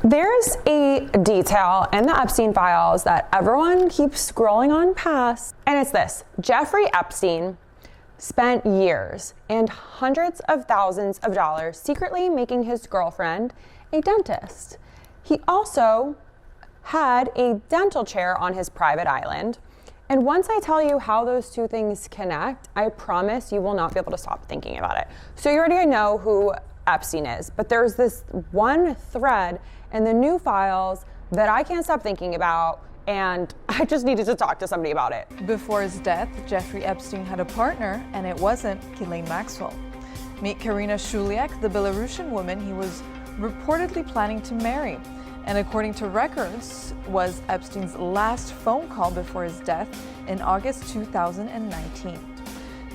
There's a detail in the Epstein files that everyone keeps scrolling on past, and it's this. Jeffrey Epstein spent years and hundreds of thousands of dollars secretly making his girlfriend a dentist. He also had a dental chair on his private island. And once I tell you how those two things connect, I promise you will not be able to stop thinking about it. So you already know who Epstein is, but there's this one thread in the new files that I can't stop thinking about, and I just needed to talk to somebody about it. Before his death, Jeffrey Epstein had a partner, and it wasn't Ghislaine Maxwell. Meet Karyna Shuliak, the Belarusian woman he was reportedly planning to marry, and according to records, was Epstein's last phone call before his death in August 2019.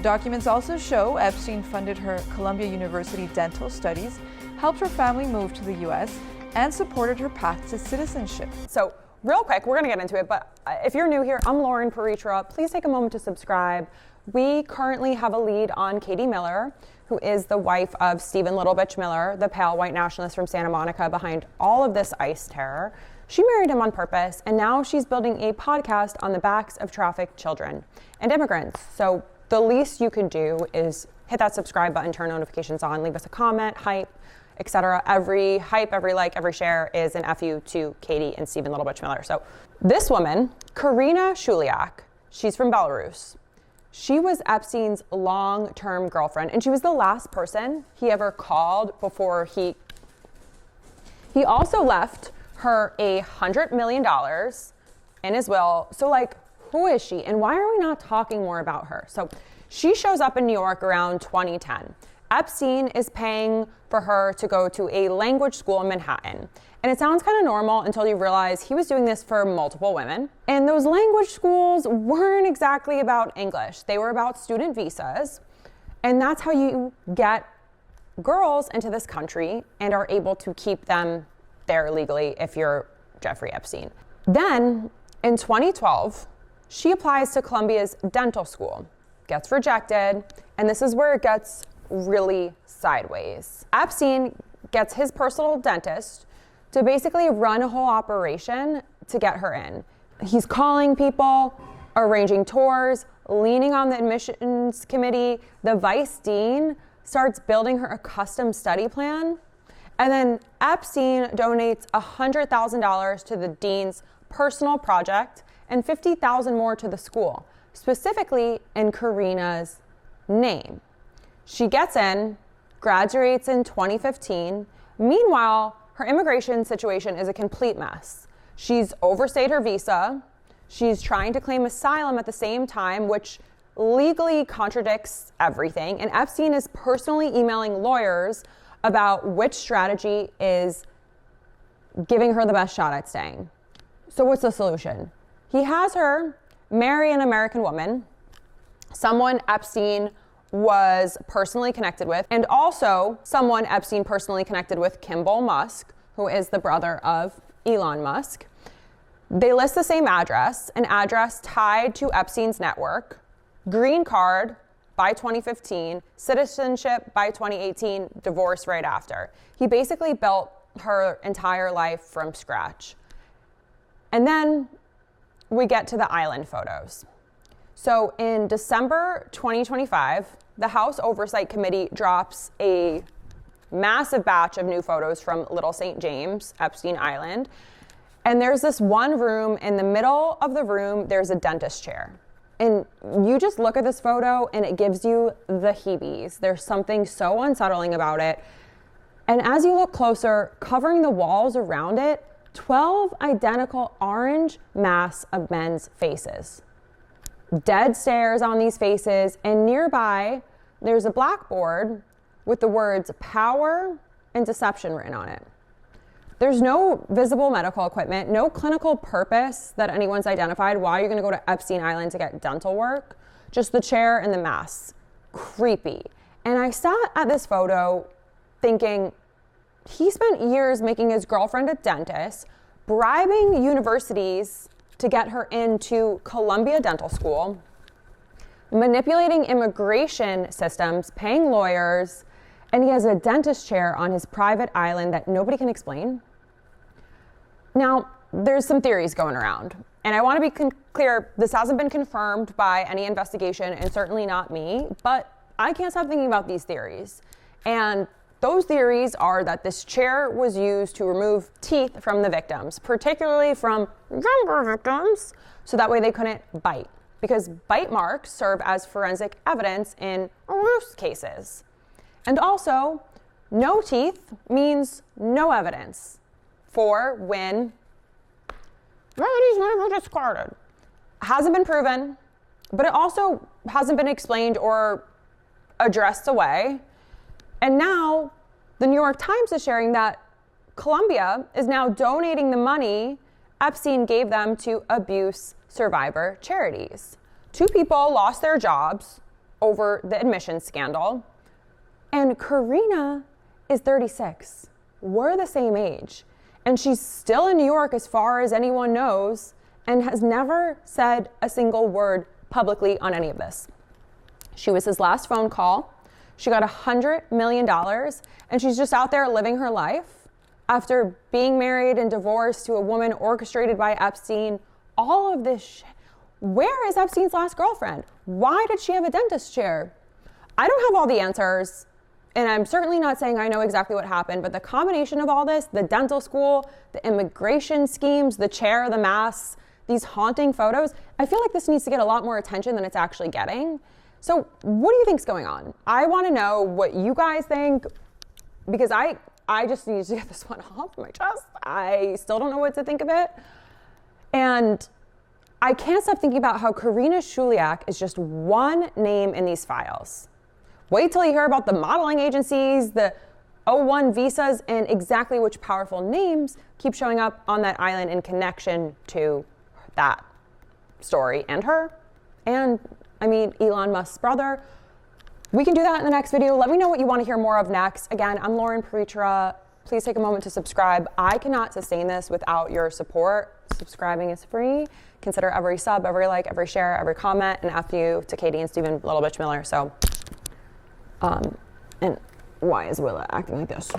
Documents also show Epstein funded her Columbia University dental studies, helped her family move to the US, and supported her path to citizenship. So real quick, we're gonna get into it, but if you're new here, I'm Lauren Paritra. Please take a moment to subscribe. We currently have a lead on Katie Miller, who is the wife of Stephen Little Bitch Miller, the pale white nationalist from Santa Monica behind all of this ICE terror. She married him on purpose, and now she's building a podcast on the backs of trafficked children and immigrants. So the least you can do is hit that subscribe button, turn notifications on, leave us a comment, hype, etc. Every hype, every like, every share is an FU to Katie and Stephen Little Bitch Miller. So this woman, Karyna Shuliak, she's from Belarus. She was Epstein's long-term girlfriend, and she was the last person he ever called before he also left her $100 million in his will. So like, who is she, and why are we not talking more about her? So she shows up in New York around 2010. Epstein is paying for her to go to a language school in Manhattan. And it sounds kind of normal until you realize he was doing this for multiple women. And those language schools weren't exactly about English. They were about student visas. And that's how you get girls into this country and are able to keep them there legally if you're Jeffrey Epstein. Then in 2012, she applies to Columbia's dental school, gets rejected, and this is where it gets really sideways. Epstein gets his personal dentist to basically run a whole operation to get her in. He's calling people, arranging tours, leaning on the admissions committee. The vice dean starts building her a custom study plan. And then Epstein donates $100,000 to the dean's personal project and $50,000 more to the school, specifically in Karyna's name. She gets in, graduates in 2015. Meanwhile, her immigration situation is a complete mess. She's overstayed her visa. She's trying to claim asylum at the same time, which legally contradicts everything. And Epstein is personally emailing lawyers about which strategy is giving her the best shot at staying. So what's the solution? He has her marry an American woman, someone Epstein was personally connected with, and also someone Epstein personally connected with, Kimball Musk, who is the brother of Elon Musk. They list the same address, an address tied to Epstein's network, green card by 2015, citizenship by 2018, divorce right after. He basically built her entire life from scratch. And then we get to the island photos. So in December 2025, the House Oversight Committee drops a massive batch of new photos from Little St. James, Epstein Island. And there's this one room. In the middle of the room, there's a dentist chair. And you just look at this photo and it gives you the heebies. There's something so unsettling about it. And as you look closer, covering the walls around it, 12 identical orange masks of men's faces. Dead stares on these faces, and nearby, there's a blackboard with the words power and deception written on it. There's no visible medical equipment, no clinical purpose that anyone's identified why you're gonna go to Epstein Island to get dental work, just the chair and the masks. Creepy. And I sat at this photo thinking, he spent years making his girlfriend a dentist, bribing universities to get her into Columbia Dental School, manipulating immigration systems, paying lawyers, and he has a dentist chair on his private island that nobody can explain. Now, there's some theories going around, and I want to be clear, this hasn't been confirmed by any investigation, and certainly not me, but I can't stop thinking about these theories. And those theories are that this chair was used to remove teeth from the victims, particularly from younger victims, so that way they couldn't bite, because bite marks serve as forensic evidence in abuse cases. And also, no teeth means no evidence for when remedies were discarded. Hasn't been proven, but it also hasn't been explained or addressed away. And now the New York Times is sharing that Columbia is now donating the money Epstein gave them to abuse survivor charities. 2 people lost their jobs over the admissions scandal, and Karyna is 36. We're the same age. And she's still in New York as far as anyone knows, and has never said a single word publicly on any of this. She was his last phone call. She got $100 million, and she's just out there living her life after being married and divorced to a woman orchestrated by Epstein. All of this shit. Where is Epstein's last girlfriend? Why did she have a dentist chair? I don't have all the answers. And I'm certainly not saying I know exactly what happened, but the combination of all this, the dental school, the immigration schemes, the chair, the masks, these haunting photos, I feel like this needs to get a lot more attention than it's actually getting. So what do you think's going on? I want to know what you guys think, because I just need to get this one off my chest. I still don't know what to think of it. And I can't stop thinking about how Karyna Shuliak is just one name in these files. Wait till you hear about the modeling agencies, the O1 visas, and exactly which powerful names keep showing up on that island in connection to that story and her. And I mean, Elon Musk's brother. We can do that in the next video. Let me know what you want to hear more of next. Again, I'm Lauren Paritra. Please take a moment to subscribe. I cannot sustain this without your support. Subscribing is free. Consider every sub, every like, every share, every comment, and F you to Katie and Stephen Little Bitch Miller. So, and why is Willa acting like this?